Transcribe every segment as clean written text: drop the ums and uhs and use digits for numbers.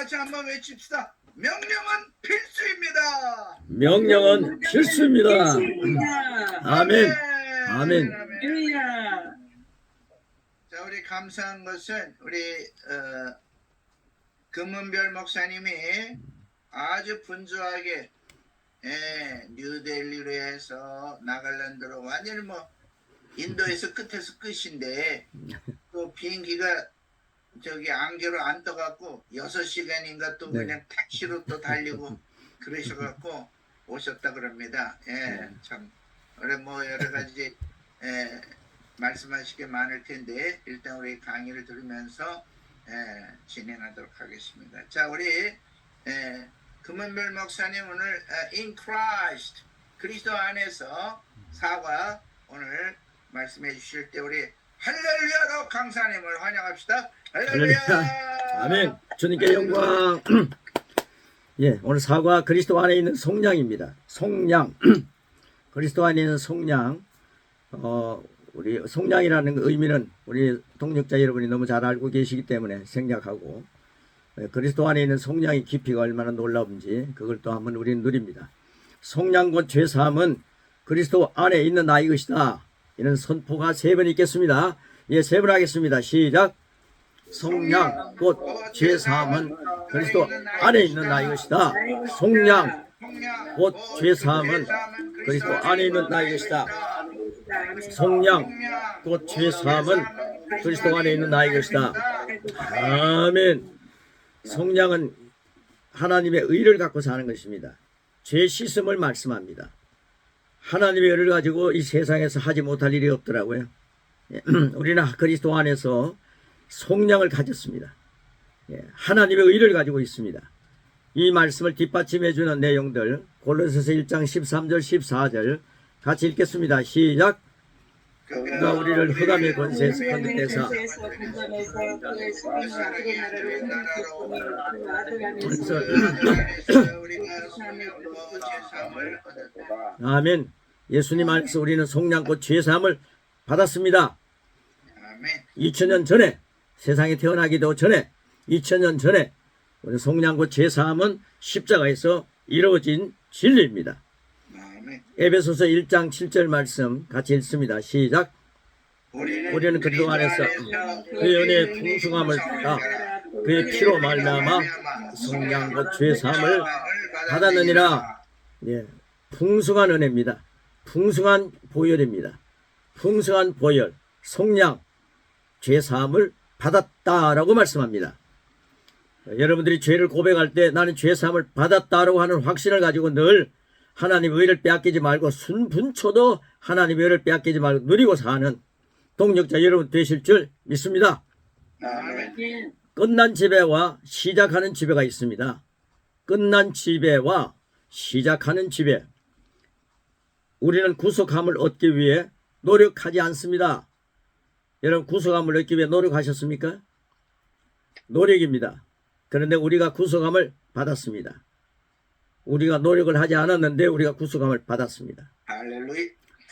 같이 한번 외칩시다. 명령은 필수입니다. 명령은 필수입니다. 아멘. 아멘. 할렐루야. 자, 우리 감사한 것은 우리 금은별 목사님이 아주 분주하게 뉴델리로 해서 나갈란드로 완전히 뭐 인도에서 끝에서 끝인데 또 비행기가 저기 안개로 안 떠갖고 6시간인가 또 네. 그냥 택시로 또 달리고 그러셔갖고 오셨다 그럽니다. 참 그래 뭐 여러 가지 말씀하실 게 많을 텐데 일단 우리 강의를 들으면서 진행하도록 하겠습니다. 자, 우리 금은별 목사님 오늘 in Christ 그리스도 안에서 사과 오늘 말씀해 주실 때 우리 할렐루야로 강사님을 환영합시다. 할렐루야. 아멘. 주님께 영광. 예, 오늘 사과 그리스도 안에 있는 속량입니다. 속량. 그리스도 안에 있는 속량. 우리 속량이라는 의미는 우리 동역자 여러분이 너무 잘 알고 계시기 때문에 생략하고 그리스도 안에 있는 속량의 깊이가 얼마나 놀라운지 그걸 또 한번 우리는 누립니다. 속량 곧 죄사함은 그리스도 안에 있는 나의 것이다. 이런 선포가 3번 있겠습니다. 예, 3번 하겠습니다. 시작. 속량 곧 죄사함은 그리스도 안에 있는 나의 것이다. 속량 곧 죄사함은 그리스도 안에 있는 나의 것이다. 속량 곧 죄사함은 그리스도 안에 있는 나의 것이다. 아멘. 속량은 하나님의 의를 갖고 사는 것입니다. 죄 씻음을 말씀합니다. 하나님의 의를 가지고 이 세상에서 하지 못할 일이 없더라고요. 우리는 그리스도 안에서 속량을 가졌습니다. 하나님의 의를 가지고 있습니다. 이 말씀을 뒷받침해 주는 내용들 골로새서 1장 13절 14절 같이 읽겠습니다. 시작. 그가 우리를 흑암의 권세에서 건너내사 아멘. 예수님 안에서 우리는 속량 곧 죄사함을 받았습니다. 2000년 전에 세상에 태어나기도 전에 2000년 전에 우리 속량 곧 죄사함은 십자가에서 이루어진 진리입니다. 에베소서 1장 7절 말씀 같이 읽습니다. 시작. 우리는 그리스도 안에서 그의 은혜의 풍성함을 받아 그의 피로 말미암아 속량 곧 죄사함을 받았느니라. 예, 풍성한 은혜입니다. 풍성한 보혈입니다. 풍성한 보혈, 속량, 죄사함을 받았다라고 말씀합니다. 여러분들이 죄를 고백할 때 나는 죄사함을 받았다라고 하는 확신을 가지고 늘 하나님의 의를 빼앗기지 말고 순분초도 하나님의 의를 빼앗기지 말고 누리고 사는 동역자 여러분 되실 줄 믿습니다. 끝난 지배와 시작하는 지배가 있습니다. 끝난 지배와 시작하는 지배. 우리는 구속함을 얻기 위해 노력하지 않습니다. 여러분 구속함을 얻기 위해 노력하셨습니까? 노력입니다. 그런데 우리가 구속함을 받았습니다. 우리가 노력을 하지 않았는데 우리가 구속함을 받았습니다. 할렐루야.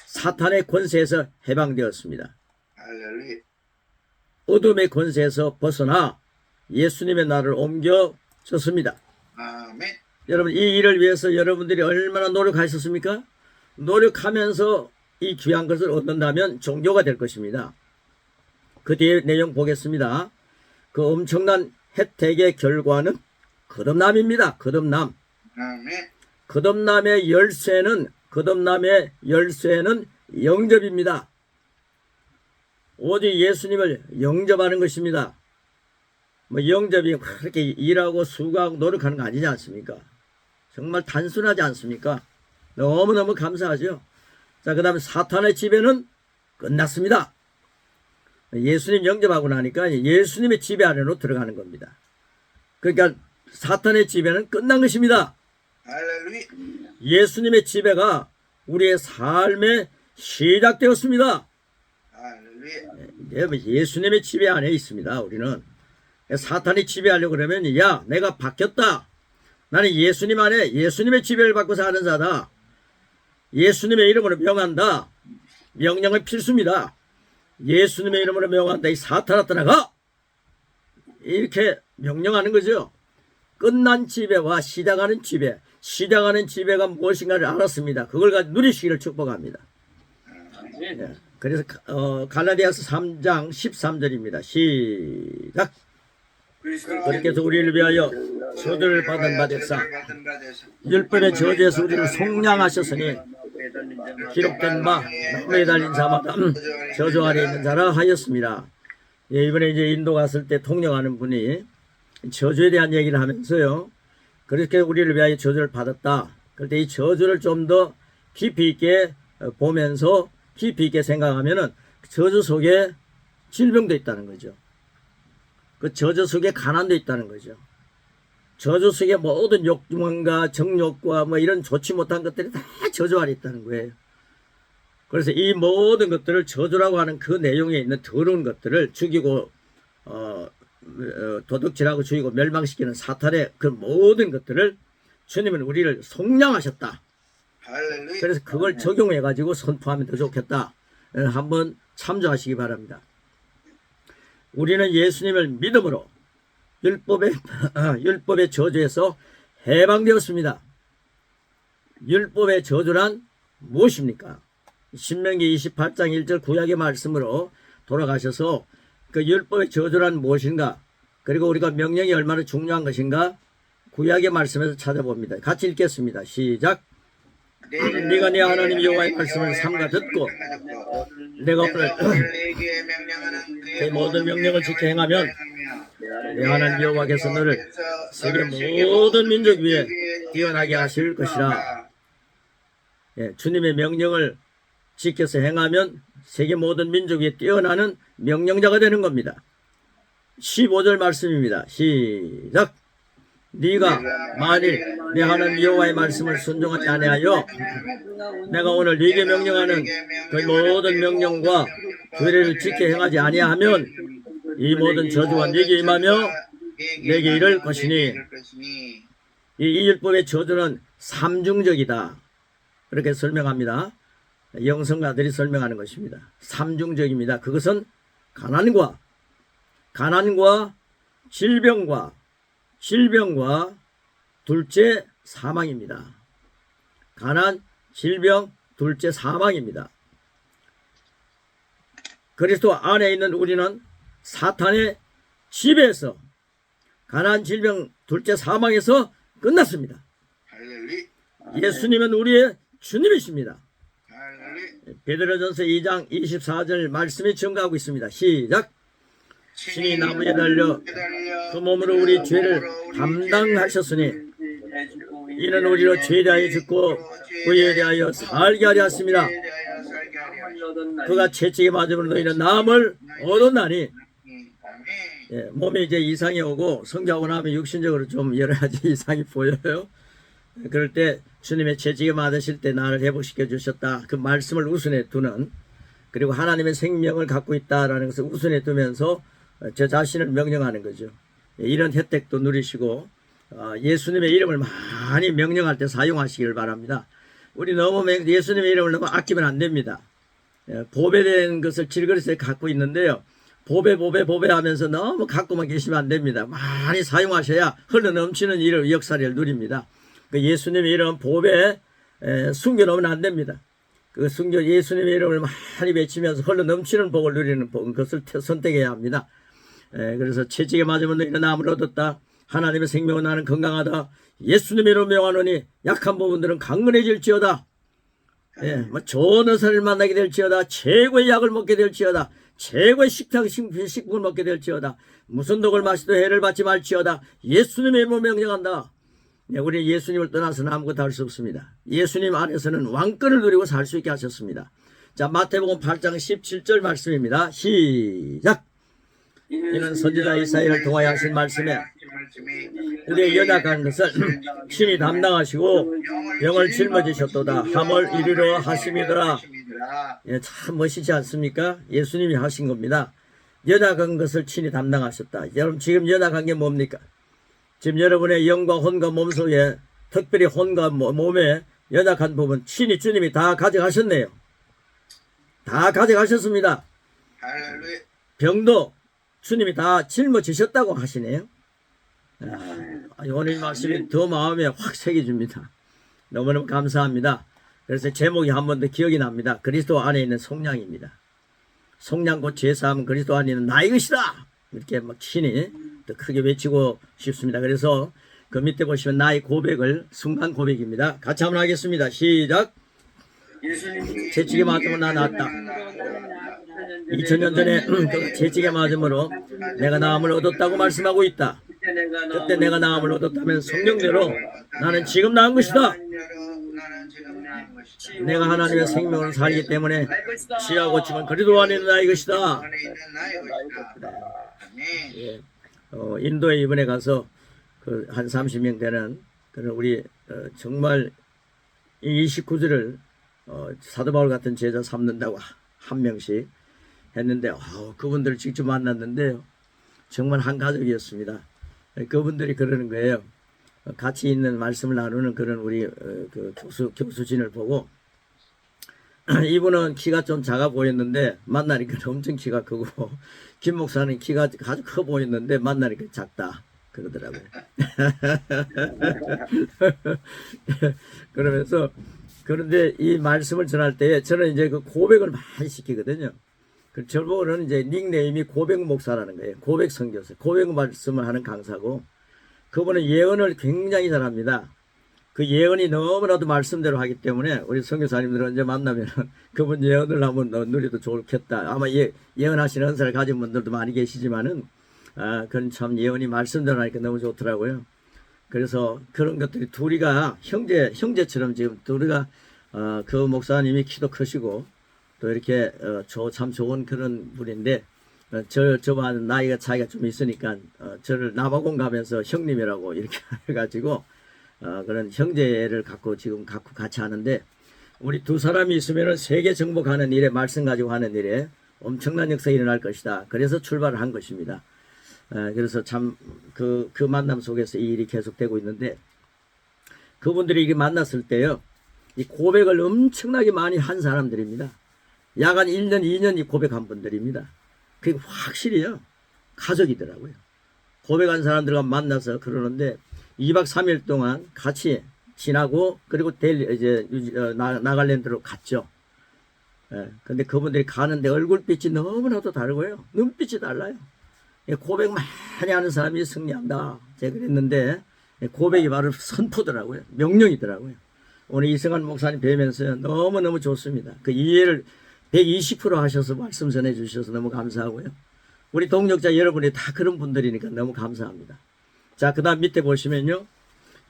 사탄의 권세에서 해방되었습니다. 할렐루야. 어둠의 권세에서 벗어나 예수님의 나라를 옮겨졌습니다. 아멘. 여러분 이 일을 위해서 여러분들이 얼마나 노력하셨습니까? 노력하면서 이 귀한 것을 얻는다면 종교가 될 것입니다. 그 뒤에 내용 보겠습니다. 그 엄청난 혜택의 결과는 거듭남입니다. 거듭남. 아멘. 거듭남의 열쇠는 영접입니다. 오직 예수님을 영접하는 것입니다. 뭐 영접이 그렇게 일하고 수고하고 노력하는 거 아니지 않습니까? 정말 단순하지 않습니까? 너무너무 감사하죠. 자, 그 다음에 사탄의 지배는 끝났습니다. 예수님 영접하고 나니까 예수님의 지배 안으로 들어가는 겁니다. 그러니까 사탄의 지배는 끝난 것입니다. 할렐루야. 예수님의 지배가 우리의 삶에 시작되었습니다. 할렐루야. 예수님의 지배 안에 있습니다. 우리는 사탄이 지배하려고 그러면 야 내가 바뀌었다. 나는 예수님 안에 예수님의 지배를 받고 사는 자다. 예수님의 이름으로 명한다. 명령은 필수입니다. 예수님의 이름으로 명한다. 이 사탄아 떠나가. 이렇게 명령하는 거죠. 끝난 지배와 시작하는 지배, 시작하는 지배가 무엇인가를 알았습니다. 그걸 가지고 누리시기를 축복합니다. 예. 그래서 갈라디아서 3장 13절입니다. 시작. 그렇게 해서 우리를 위하여 저주를 받은 바 되사 율법의 저주에서 우리를 속량하셨으니 기록된 바 나무에 달린 자마다 저주 아래 있는 자라 하였습니다. 예, 이번에 이제 인도 갔을 때 통역하는 분이 저주에 대한 얘기를 하면서요. 그렇게 우리를 위하여 저주를 받았다. 그런데 이 저주를 좀 더 깊이 있게 보면서 깊이 있게 생각하면은 저주 속에 질병도 있다는 거죠. 그 저주 속에 가난도 있다는 거죠. 저주 속에 모든 욕망과 정욕과 뭐 이런 좋지 못한 것들이 다 저주 아래 있다는 거예요. 그래서 이 모든 것들을 저주라고 하는 그 내용에 있는 더러운 것들을 죽이고 도둑질하고 죽이고 멸망시키는 사탄의 그 모든 것들을 주님은 우리를 속량하셨다. 할렐루야. 그래서 그걸 적용해 가지고 선포하면 더 좋겠다. 한번 참조하시기 바랍니다. 우리는 예수님을 믿음으로 율법의 저주에서 해방되었습니다. 율법의 저주란 무엇입니까? 신명기 28장 1절 구약의 말씀으로 돌아가셔서 그 율법의 저주란 무엇인가? 그리고 우리가 명령이 얼마나 중요한 것인가? 구약의 말씀에서 찾아봅니다. 같이 읽겠습니다. 시작. 네가 네 하나님 여호와의 말씀을 삼가 듣고 내가 오늘 내게 명령하는 그 모든 명령을 지켜 행하면 내 하나님 여호와께서 너를 세계 모든 민족 위에 뛰어나게 하실 것이라. 예, 주님의 명령을 지켜서 행하면 세계 모든 민족 위에 뛰어나는 명령자가 되는 겁니다. 15절 말씀입니다. 시작. 네가 만일 내 하나님 여호와의 말씀을 순종하지 아니하여 내가 오늘 네게 명령하는 그 모든 명령과 규례를 지켜 행하지 아니하면 이 모든 저주가 네게 임하며 내게 이를 것이니 이 율법의 저주는 삼중적이다. 그렇게 설명합니다. 영성가들이 설명하는 것입니다. 삼중적입니다. 그것은 가난과 질병과 둘째 사망입니다. 가난, 질병, 둘째 사망입니다. 그리스도 안에 있는 우리는 사탄의 지배에서 가난, 질병, 둘째 사망에서 끝났습니다. 예수님은 우리의 주님이십니다. 베드로전서 2장 24절 말씀이 증가하고 있습니다. 시작. 신이 나무에 달려 그 몸으로 우리 죄를 담당하셨으니 이는 우리로 죄에 대하여 죽고 의에 대하여 살게 하려 하십니다. 그가 채찍에 맞음으로 너희는 나음을 얻었나니. 예, 몸에 이제 이상이 오고 성장하고 나면 육신적으로 좀 여러 가지 이상이 보여요. 그럴 때 주님의 채찍에 맞으실 때 나를 회복시켜 주셨다. 그 말씀을 우선에 두는, 그리고 하나님의 생명을 갖고 있다라는 것을 우선에 두면서 저 자신을 명령하는 거죠. 이런 혜택도 누리시고 예수님의 이름을 많이 명령할 때 사용하시길 바랍니다. 우리 너무 예수님의 이름을 너무 아끼면 안 됩니다. 보배된 것을 질그릇에 갖고 있는데요. 보배 하면서 너무 갖고만 계시면 안 됩니다. 많이 사용하셔야 흘러넘치는 이름 역사를 누립니다. 그 예수님의 이름 보배에 숨겨놓으면 안 됩니다. 그 예수님의 이름을 많이 외치면서 흘러넘치는 복을 누리는 것을 선택해야 합니다. 그래서 채찍에 맞으면 너희는 나음을 얻었다. 하나님의 생명은 나는 건강하다. 예수님의 이름으로 명하노니 약한 부분들은 강건해질지어다. 좋은 의사를 만나게 될지어다. 최고의 약을 먹게 될지어다. 최고의 식품을 먹게 될지어다. 무슨 독을 마시도 해를 받지 말지어다. 예수님의 이름으로 명령한다. 우리 예수님을 떠나서는 아무것도 할 수 없습니다. 예수님 안에서는 왕권을 누리고 살 수 있게 하셨습니다. 자, 마태복음 8장 17절 말씀입니다. 시작. 이는 선지자 이사야를 통하여 하신 말씀에 우리의 연약한 것을 신이 담당하시고 병을 짊어지셨도다 함을 이루려 하심이더라. 예, 참 멋있지 않습니까? 예수님이 하신 겁니다. 연약한 것을 친히 담당하셨다. 여러분, 지금 연약한 게 뭡니까? 지금 여러분의 영과 혼과 몸속에, 특별히 혼과 몸에 연약한 부분 친히 주님이 다 가져가셨네요. 다 가져가셨습니다. 병도 주님이 다 짊어지셨다고 하시네요. 오늘 말씀이 더 마음에 확 새겨집니다. 너무너무 감사합니다. 그래서 제목이 한 번 더 기억이 납니다. 그리스도 안에 있는 속량입니다. 속량 곧 죄사함은 그리스도 안에 있는 나의 것이다. 이렇게 막 신이 더 크게 외치고 싶습니다. 그래서 그 밑에 보시면 나의 고백을 순간 고백입니다. 같이 한번 하겠습니다. 시작. 채찍에 맞으면 나 낫다. 2000년 전에 그 채찍에 맞음으로 내가 나음을 얻었다고 말씀하고 있다. 그때 내가 나음을 얻었다면 성령대로 나는 지금 나은 것이다. 내가 하나님의 생명으로 살기 때문에 치아 고침은 그리스도 안에 있는 나의 것이다. 예. 인도에 이번에 가서 그 한 30명 되는 그런 우리 정말 29주를 사도 바울 같은 제자 삼는다고 한 명씩 했는데 그분들을 직접 만났는데요. 정말 한 가족이었습니다. 그분들이 그러는 거예요. 같이 있는 말씀을 나누는 그런 우리 그 교수진을 보고 이분은 키가 좀 작아 보였는데 만나니까 엄청 키가 크고 김 목사는 키가 아주 커 보였는데 만나니까 작다 그러더라고요. 그러면서 그런데 이 말씀을 전할 때 저는 이제 그 고백을 많이 시키거든요. 그 저보고는 이제 닉네임이 고백 목사라는 거예요. 고백 선교사, 고백 말씀을 하는 강사고 그분은 예언을 굉장히 잘합니다. 그 예언이 너무나도 말씀대로 하기 때문에 우리 선교사님들은 언제 만나면 그분 예언을 한번 누리도 좋겠다. 아마 예언하시는 은사를 가진 분들도 많이 계시지만은 그건 참 예언이 말씀대로 하니까 너무 좋더라고요. 그래서 그런 것들이 둘이가 형제처럼 지금 둘이가 그 목사님이 키도 크시고 또 이렇게 참 좋은 그런 분인데 저만 나이가 차이가 좀 있으니까 저를 남아공 가면서 형님이라고 이렇게 해가지고 그런 형제를 갖고 같이 하는데 우리 두 사람이 있으면은 세계 정복하는 일에 말씀 가지고 하는 일에 엄청난 역사가 일어날 것이다. 그래서 출발을 한 것입니다. 그래서 참 그 만남 속에서 이 일이 계속되고 있는데 그분들이 이렇게 만났을 때요. 이 고백을 엄청나게 많이 한 사람들입니다. 약 한 1년, 2년 이 고백한 분들입니다. 그게 확실히요. 가족이더라고요. 고백한 사람들과 만나서 그러는데 2박 3일 동안 같이 지나고 그리고 이제 나갈랜드로 갔죠. 근데 그분들이 가는데 얼굴빛이 너무나도 다르고요. 눈빛이 달라요. 고백 많이 하는 사람이 승리한다. 제가 그랬는데 고백이 바로 선포더라고요. 명령이더라고요. 오늘 이승환 목사님 뵈면서 너무너무 좋습니다. 그 이해를 120% 하셔서 말씀 전해 주셔서 너무 감사하고요. 우리 동력자 여러분이 다 그런 분들이니까 너무 감사합니다. 자, 그 다음 밑에 보시면요.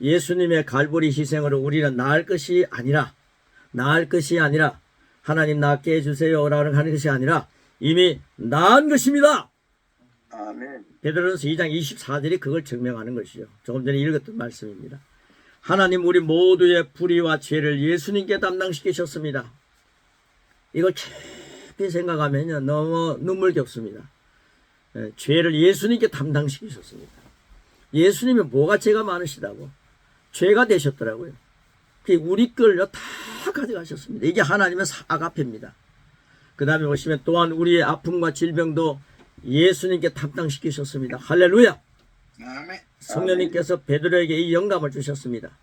예수님의 갈보리 희생으로 우리는 나을 것이 아니라 하나님 낫게 해주세요 라고 하는 것이 아니라 이미 나은 것입니다. 아멘. 베드로전서 2장 24절이 그걸 증명하는 것이죠. 조금 전에 읽었던 말씀입니다. 하나님 우리 모두의 불의와 죄를 예수님께 담당시키셨습니다. 이걸 깊이 생각하면요. 너무 눈물겹습니다. 죄를 예수님께 담당시키셨습니다. 예수님이 뭐가 죄가 많으시다고? 죄가 되셨더라고요. 우리 걸요 다 가져가셨습니다. 이게 하나님의 아가페입니다. 그 다음에 보시면 또한 우리의 아픔과 질병도 예수님께 담당시키셨습니다. 할렐루야. 아멘. 성령님께서 베드로에게 이 영감을 주셨습니다.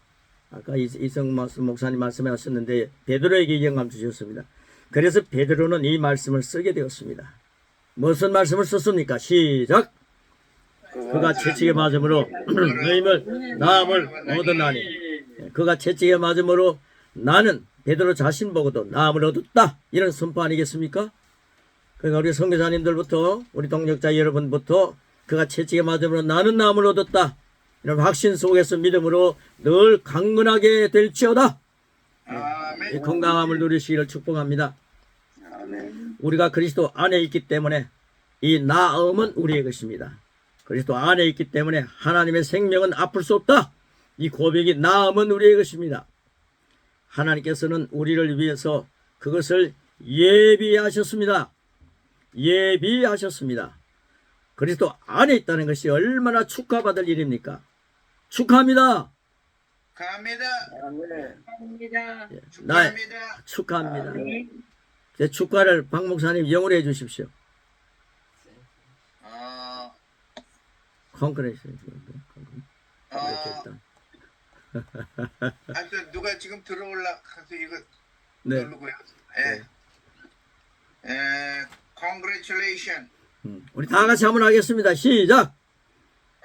아까 이성 목사님 말씀하셨는데 베드로에게 이 영감 주셨습니다. 그래서 베드로는 이 말씀을 쓰게 되었습니다. 무슨 말씀을 썼습니까? 시작. 그가 채찍에 맞음으로 너희를 나음을 얻었나니 그가 채찍에 맞음으로 나는 베드로 자신 보고도 나음을 얻었다. 이런 선포 아니겠습니까? 그러니까 우리 선교사님들부터 우리 동력자 여러분부터 그가 채찍에 맞음으로 나는 나음을 얻었다. 이런 확신 속에서 믿음으로 늘 강건하게 될지어다. 이 건강함을 누리시기를 축복합니다. 우리가 그리스도 안에 있기 때문에 이 나음은 우리의 것입니다. 그리스도 안에 있기 때문에 하나님의 생명은 아플 수 없다. 이 고백이 나음은 우리의 것입니다. 하나님께서는 우리를 위해서 그것을 예비하셨습니다. 예비하셨습니다. 그리스도 안에 있다는 것이 얼마나 축하받을 일입니까? 축하합니다. 감사합니다. 예, 축하합니다. 축하합니다. 제 축가를 박 목사님 영어로 해 주십시오. 컨그레이션. 어, 하여튼 누가 지금 들어올라 가서 이거 네. 누르고요. 예. Congratulation. 우리 다 같이 한번 하겠습니다. 시작.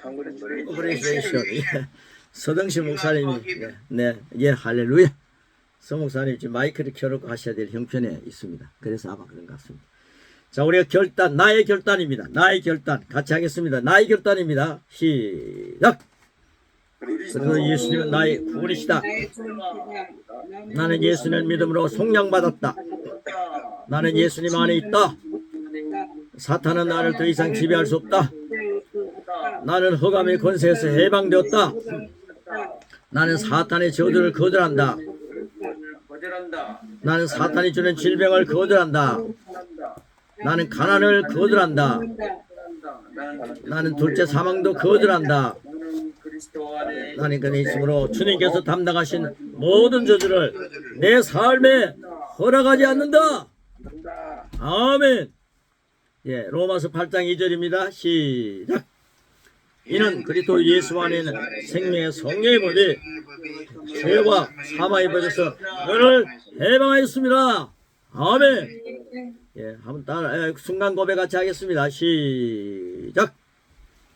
Congratulation. 컨그레이션. 예. 서등실 목사님이 네, 할렐루야. 서 목사님 지금 마이크를 켜놓고 하셔야 될 형편에 있습니다. 그래서 아마 그런 것 같습니다. 자, 우리가 결단, 나의 결단입니다. 나의 결단 같이 하겠습니다. 나의 결단입니다. 시작. 그래서 예수님은 나의 구원이시다. 나는 예수님을 믿음으로 속량받았다. 나는 예수님 안에 있다. 사탄은 나를 더 이상 지배할 수 없다. 나는 흑암의 권세에서 해방되었다. 나는 사탄의 저주를 거절한다. 나는 사탄이 주는 질병을 거절한다. 나는 가난을 거절한다. 나는 둘째 사망도 거절한다. 나는 그 이름으로 주님께서 담당하신 모든 저주를 내 삶에 허락하지 않는다. 아멘. 예, 로마서 8장 2절입니다. 시작. 이는 그리스도 예수 안에는 생명의 성령의 법이 죄와 사망의 법에서 너를 해방하였습니다. 아멘. 예, 한번 따라 순간 고백 같이 하겠습니다. 시작.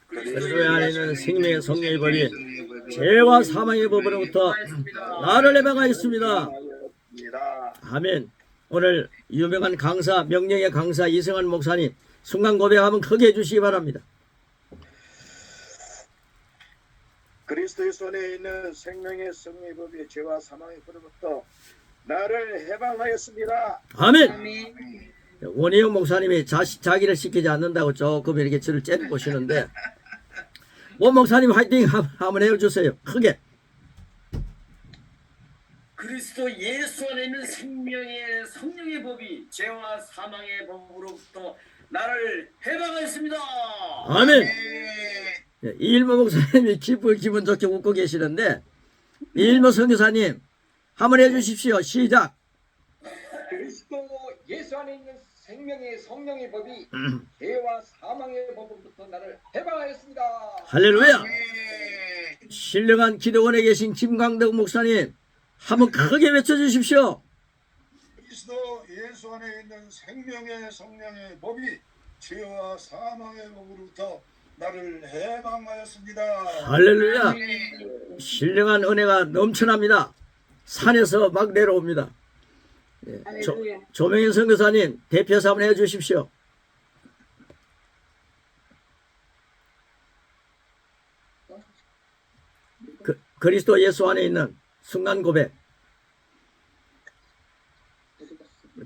그리스도 안에는 생명의 성령의 법이 죄와 사망의 법으로부터 나를 해방하였습니다. 아멘. 오늘 유명한 강사, 명령의 강사 이승환 목사님 순간 고백하면 크게 해주시기 바랍니다. 그리스도 예수 안에 있는 생명의 성령의 법이 죄와 사망의 법으로부터 나를 해방하였습니다. 아멘. 원희영 목사님이 자기를 시키지 않는다고 조금 이렇게 저를 째려보시는데 원 목사님 화이팅 한번 해주세요. 크게. 그리스도 예수 안에 있는 생명의 성령의 법이 죄와 사망의 법으로부터 나를 해방하였습니다. 아멘. 예, 이일모 목사님이 기분 좋게 웃고 계시는데 이일모 선교사님 한번 해주십시오. 시작. 그리스도 예수 안에 있는 생명의 성령의 법이 죄와 사망의 법으로부터 나를 해방하였습니다. 할렐루야. 신령한 기도원에 계신 김광덕 목사님 한번 크게 외쳐주십시오. 그리스도 예수 안에 있는 생명의 성령의 법이 죄와 사망의 법으로부터 나를 해방하였습니다. 할렐루야. 신령한 은혜가 넘쳐납니다. 산에서 막 내려옵니다. 예, 조명현 선교사님 대표해서 한번 해주십시오. 그리스도 예수 안에 있는 순간 고백.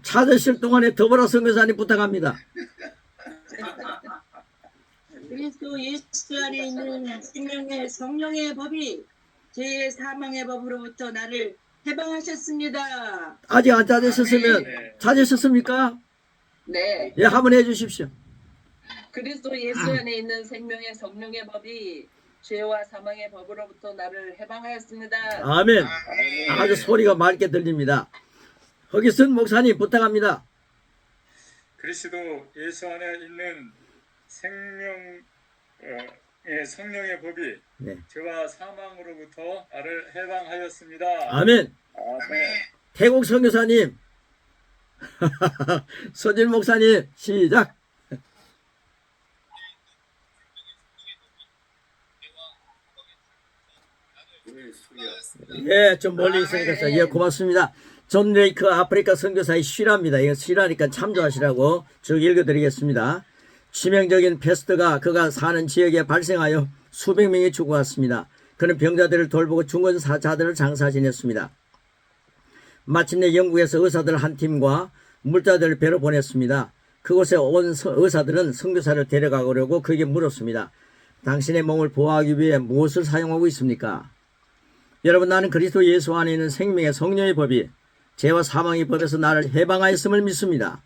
찾으실 동안에 더불어 선교사님 부탁합니다. 그리스도 예수 안에 있는 생명의 성령의 법이 죄의 사망의 법으로부터 나를 해방하셨습니다. 아직 안 찾으셨으면 찾으셨습니까? 네. 예, 한번 해주십시오. 그리스도 예수 안에 있는 생명의 성령의 법이 죄와 사망의 법으로부터 나를 해방하였습니다. 아멘. 아주 소리가 맑게 들립니다. 허기순 목사님 부탁합니다. 그리스도 예수 안에 있는 생명의 성령의 법이 네. 죄와 사망으로부터 나를 해방하였습니다. 아멘. 태국 선교사님, 서진 목사님 시작. 예, 좀 멀리 있으니까 예, 고맙습니다. 존 레이크 아프리카 선교사의 시라입니다. 이거 시라니까 참조하시라고 쭉 읽어드리겠습니다. 치명적인 패스트가 그가 사는 지역에 발생하여 수백 명이 죽어왔습니다. 그는 병자들을 돌보고 죽은 자들을 장사 지냈습니다. 마침내 영국에서 의사들 한 팀과 물자들을 배로 보냈습니다. 그곳에 온 의사들은 선교사를 데려가려고 그에게 물었습니다. 당신의 몸을 보호하기 위해 무엇을 사용하고 있습니까? 여러분, 나는 그리스도 예수 안에 있는 생명의 성령의 법이 죄와 사망의 법에서 나를 해방하였음을 믿습니다.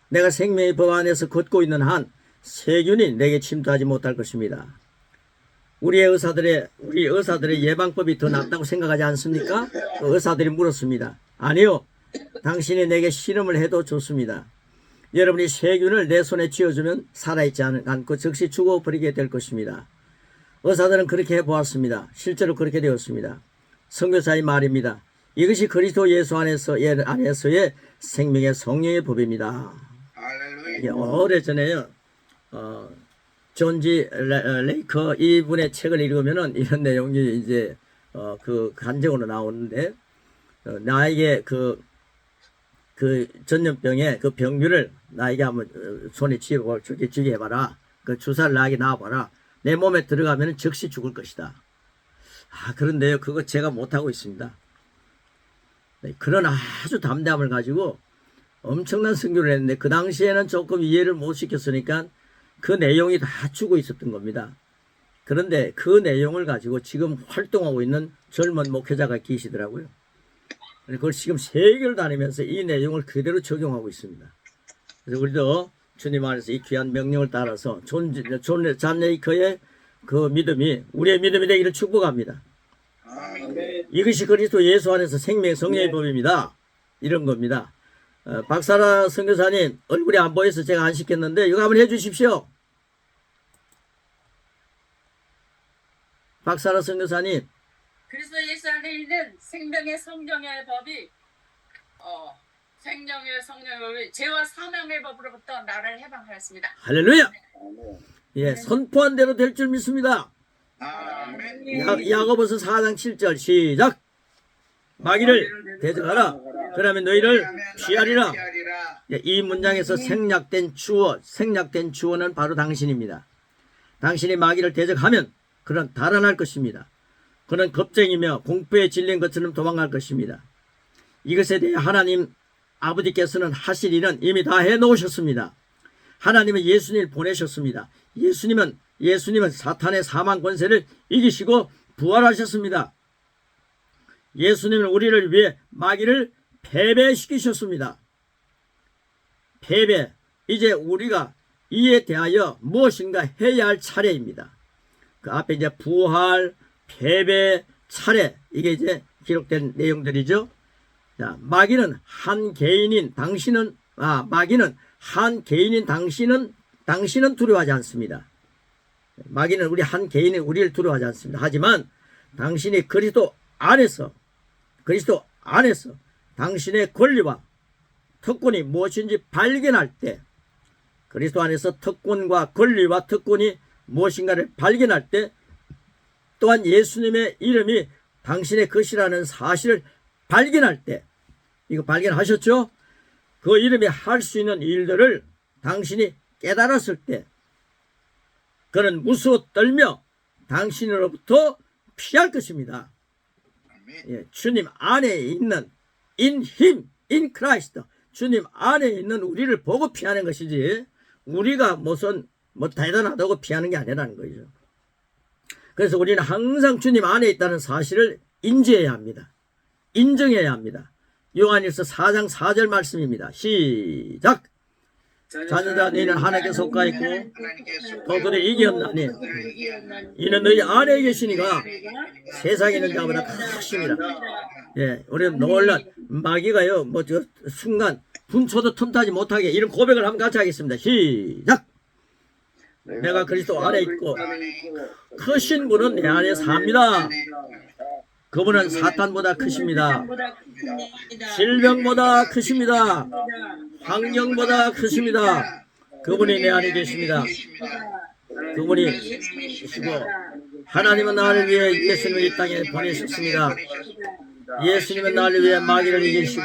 내가 생명의 법 안에서 걷고 있는 한 세균이 내게 침투하지 못할 것입니다. 우리 의사들의 예방법이 더 낫다고 생각하지 않습니까? 의사들이 물었습니다. 아니요. 당신이 내게 실험을 해도 좋습니다. 여러분이 세균을 내 손에 쥐어주면 살아있지 않고 즉시 죽어버리게 될 것입니다. 의사들은 그렇게 해보았습니다. 실제로 그렇게 되었습니다. 선교사의 말입니다. 이것이 그리스도 예수 안에서의 생명의 성령의 법입니다. 할렐루야. 오래전에요. 존지 레이커 이분의 책을 읽으면은 이런 내용이 이제 그 간증으로 나오는데 나에게 그 전염병의 그 병균을 나에게 한번 손에 쥐게 해봐라. 그 주사를 나에게 놔봐라. 내 몸에 들어가면 즉시 죽을 것이다. 그런데요, 그거 제가 못하고 있습니다. 네, 그런 아주 담대함을 가지고 엄청난 선교를 했는데 그 당시에는 조금 이해를 못 시켰으니까 그 내용이 다 죽어 있었던 겁니다. 그런데 그 내용을 가지고 지금 활동하고 있는 젊은 목회자가 계시더라고요. 그걸 지금 세계를 다니면서 이 내용을 그대로 적용하고 있습니다. 그래서 우리도 주님 안에서 이 귀한 명령을 따라서 존 레이커의 그 믿음이 우리의 믿음이 되기를 축복합니다. 이것이 그리스도 예수 안에서 생명 성령의 법입니다. 이런 겁니다. 박사라 선교사님 얼굴이 안 보여서 제가 안 시켰는데 이거 한번 해주십시오. 박사라 선교사님. 그리스도 예수 안에 있는 생명의 성령의 법이 생명의 성령의 법이 죄와 사망의 법으로부터 나를 해방하였습니다. 할렐루야. 예, 선포한 대로 될 줄 믿습니다. 아멘. 야고보서 4장 7절 시작. 마귀를 대적하라. 그러면 너희를 피하리라. 예, 이 문장에서 생략된 주어는 바로 당신입니다. 당신이 마귀를 대적하면 그는 달아날 것입니다. 그는 겁쟁이며 공포에 질린 것처럼 도망갈 것입니다. 이것에 대해 하나님 아버지께서는 하실 일은 이미 다 해놓으셨습니다. 하나님은 예수님을 보내셨습니다. 예수님은 사탄의 사망 권세를 이기시고 부활하셨습니다. 예수님은 우리를 위해 마귀를 패배시키셨습니다. 패배. 이제 우리가 이에 대하여 무엇인가 해야 할 차례입니다. 그 앞에 이제 부활, 패배, 차례. 이게 이제 기록된 내용들이죠. 자, 마귀는 한 개인인 당신은 두려워하지 않습니다. 마귀는 우리 한 개인인 우리를 두려워하지 않습니다. 하지만 당신이 그리스도 안에서 당신의 권리와 특권이 무엇인지 발견할 때, 그리스도 안에서 특권과 권리와 특권이 무엇인가를 발견할 때, 또한 예수님의 이름이 당신의 것이라는 사실을 발견할 때, 이거 발견하셨죠? 그 이름이 할 수 있는 일들을 당신이 깨달았을 때, 그는 무서워 떨며 당신으로부터 피할 것입니다. 예, 주님 안에 있는 in Christ, 주님 안에 있는 우리를 보고 피하는 것이지 우리가 무슨 대단하다고 피하는 게 아니라는 거죠. 그래서 우리는 항상 주님 안에 있다는 사실을 인지해야 합니다. 인정해야 합니다. 요한일서 4장 4절 말씀입니다. 시작. 자녀들아 너희는 하나님께 속하 있고 또 그를 이기었나니 이는 너희 안에 계시니가 세상에 있는 자보다 크십니다. 예, 우리는 놀란 마귀가요 순간 분초도 틈타지 못하게 이런 고백을 한번 같이 하겠습니다. 시작. 내가 그리스도 안에 있고 크신 분은 내 안에 삽니다. 그분은 사탄보다 크십니다. 질병보다 크십니다. 환경보다 크십니다. 그분이 내 안에 계십니다. 그분이 계시고 하나님은 나를 위해 예수님을 이 땅에 보내셨습니다. 예수님은 나를 위해 마귀를 이기시고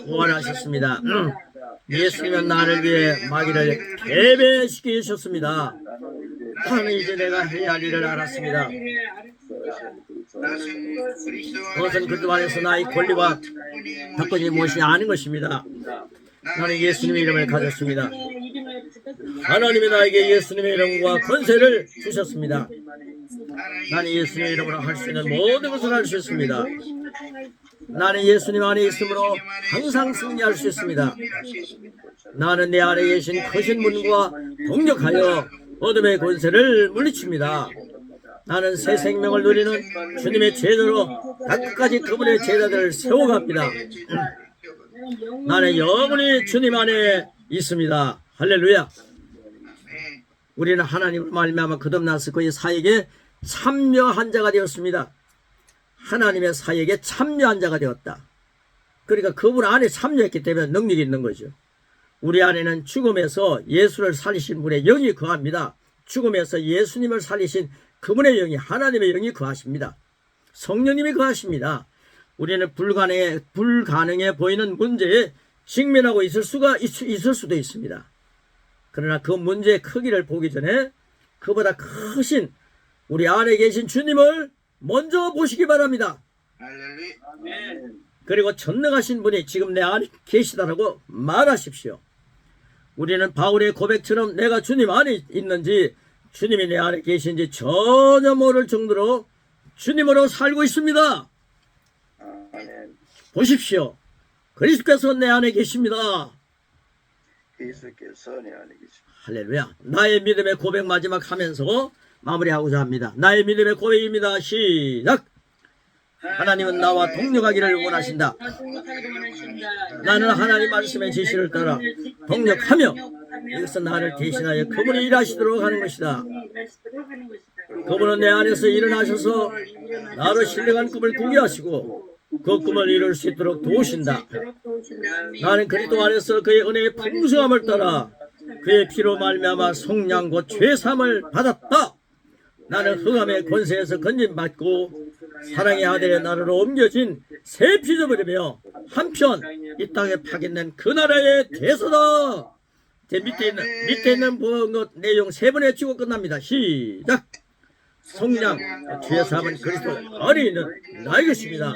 부활하셨습니다. 예수님은 나를 위해 마귀를 패배시키셨습니다. 나는 이제 내가 해야 할 일을 알았습니다. 그것은 그리스도 안에서 나의 권리와 특권이 무엇이 아는 것입니다. 나는 예수님의 이름을 가졌습니다. 하나님이 나에게 예수님의 이름과 권세를 주셨습니다. 나는 예수님의 이름으로 할 수 있는 모든 것을 할 수 있습니다. 나는 예수님 안에 있으므로 항상 승리할 수 있습니다. 나는 내 안에 계신 크신 분과 동력하여 어둠의 권세를 물리칩니다. 나는 새 생명을 누리는 주님의 제자로 끝까지 그분의 제자들을 세워갑니다. 나는 영원히 주님 안에 있습니다. 할렐루야. 우리는 하나님을 말미암아 거듭나서 그의 사역에 참여한 자가 되었습니다. 하나님의 사역에 참여한 자가 되었다. 그러니까 그분 안에 참여했기 때문에 능력이 있는 거죠. 우리 안에는 죽음에서 예수를 살리신 분의 영이 거합니다. 죽음에서 예수님을 살리신 그분의 영이, 하나님의 영이 거하십니다. 성령님이 거하십니다. 우리는 불가능해 보이는 문제에 직면하고 있을 수도 있습니다. 그러나 그 문제의 크기를 보기 전에 그보다 크신 우리 안에 계신 주님을 먼저 보시기 바랍니다. 할렐루야. 아멘. 그리고 전능하신 분이 지금 내 안에 계시다라고 말하십시오. 우리는 바울의 고백처럼 내가 주님 안에 있는지 주님이 내 안에 계신지 전혀 모를 정도로 주님으로 살고 있습니다. 아멘. 보십시오. 그리스도께서 내 안에 계십니다. 예수께서 내 안에 계십니다. 할렐루야. 나의 믿음의 고백 마지막 하면서 마무리하고자 합니다. 나의 믿음의 고백입니다. 시작. 하나님은 나와 동력하기를 원하신다. 나는 하나님 말씀의 지시를 따라 동력하며 이것은 나를 대신하여 그분이 일하시도록 하는 것이다. 그분은 내 안에서 일어나셔서 나로 신령한 꿈을 꾸게 하시고 그 꿈을 이룰 수 있도록 도우신다. 나는 그리스도 안에서 그의 은혜의 풍성함을 따라 그의 피로 말미암아 속량 곧 죄사함을 받았다. 나는 흑암의 권세에서 건진받고 사랑의 아들의 나라로 옮겨진 새 피조물이며 한편 이 땅에 파견된 그 나라의 대서다. 제 밑에 있는 것 내용 세 번 외치고 끝납니다. 시작. 성령 죄 사함은 그리스도 안에 있는 나의 것입니다.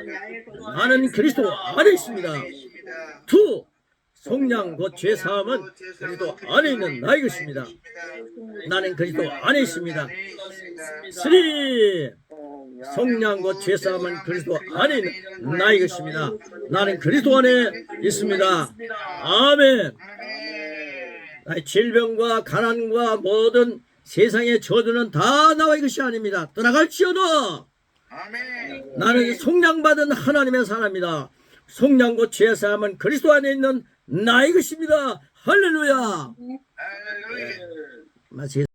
나는 그리스도 안에 있습니다. 투 성령 곧 죄 사함은 그리스도 안에 있는 나의 것입니다. 나는 그리스도 안에 있습니다. 3. 성령 곧 죄 사함은 그리스도 안에 있는 나의 것입니다. 나는 그리스도 안에 있습니다. 아멘. 나의 질병과 가난과 모든 세상의 저주는 다 나의 것이 아닙니다. 떠나갈지어다. 아멘. 나는 속량받은 하나님의 사람이다. 속량 곧 죄 사함은 그리스도 안에 있는 나의 것입니다. 할렐루야. 할렐루야. 마치